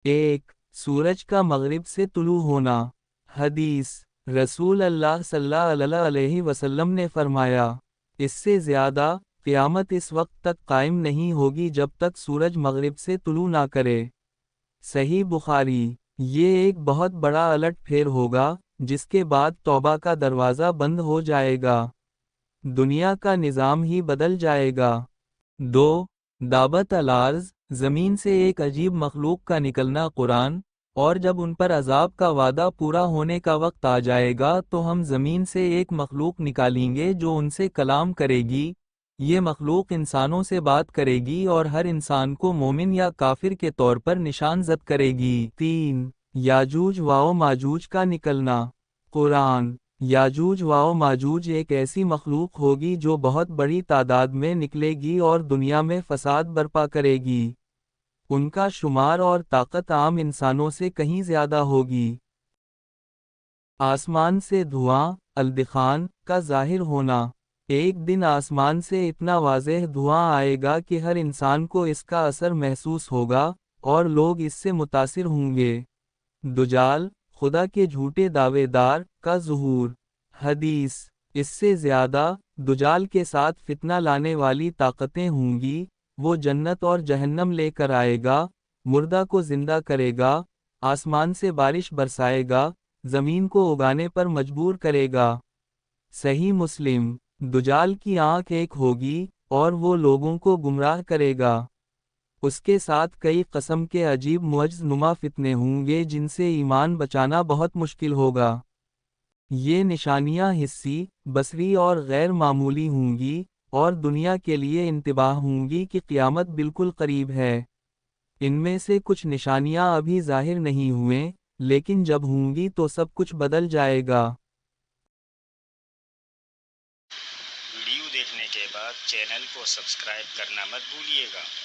ایک، سورج کا مغرب سے طلوع ہونا۔ حدیث، رسول اللہ صلی اللہ علیہ وسلم نے فرمایا، اس سے زیادہ قیامت اس وقت تک قائم نہیں ہوگی جب تک سورج مغرب سے طلوع نہ کرے۔ صحیح بخاری۔ یہ ایک بہت بڑا الٹ پھیر ہوگا، جس کے بعد توبہ کا دروازہ بند ہو جائے گا۔ دنیا کا نظام ہی بدل جائے گا۔ دو، دعوت الارض، زمین سے ایک عجیب مخلوق کا نکلنا۔ قرآن، اور جب ان پر عذاب کا وعدہ پورا ہونے کا وقت آ جائے گا تو ہم زمین سے ایک مخلوق نکالیں گے جو ان سے کلام کرے گی۔ یہ مخلوق انسانوں سے بات کرے گی اور ہر انسان کو مومن یا کافر کے طور پر نشان زد کرے گی۔ تین، یاجوج و ماجوج کا نکلنا۔ قرآن، یاجوج و ماجوج ایک ایسی مخلوق ہوگی جو بہت بڑی تعداد میں نکلے گی اور دنیا میں فساد برپا کرے گی۔ ان کا شمار اور طاقت عام انسانوں سے کہیں زیادہ ہوگی۔ آسمان سے دھواں، الدخان، کا ظاہر ہونا۔ ایک دن آسمان سے اتنا واضح دھواں آئے گا کہ ہر انسان کو اس کا اثر محسوس ہوگا، اور لوگ اس سے متاثر ہوں گے۔ دجال، خدا کے جھوٹے دعوے دار، کا ظہور۔ حدیث، اس سے زیادہ دجال کے ساتھ فتنہ لانے والی طاقتیں ہوں گی۔ وہ جنت اور جہنم لے کر آئے گا، مردہ کو زندہ کرے گا، آسمان سے بارش برسائے گا، زمین کو اگانے پر مجبور کرے گا۔ صحیح مسلم۔ دجال کی آنکھ ایک ہوگی، اور وہ لوگوں کو گمراہ کرے گا۔ اس کے ساتھ کئی قسم کے عجیب معجز نما فتنے ہوں گے جن سے ایمان بچانا بہت مشکل ہوگا۔ یہ نشانیاں حسی، بصری اور غیر معمولی ہوں گی، اور دنیا کے لیے انتباہ ہوں گی کہ قیامت بالکل قریب ہے۔ ان میں سے کچھ نشانیاں ابھی ظاہر نہیں ہوئیں، لیکن جب ہوں گی تو سب کچھ بدل جائے گا۔ ویڈیو دیکھنے کے بعد چینل کو سبسکرائب کرنا مت بھولیے گا۔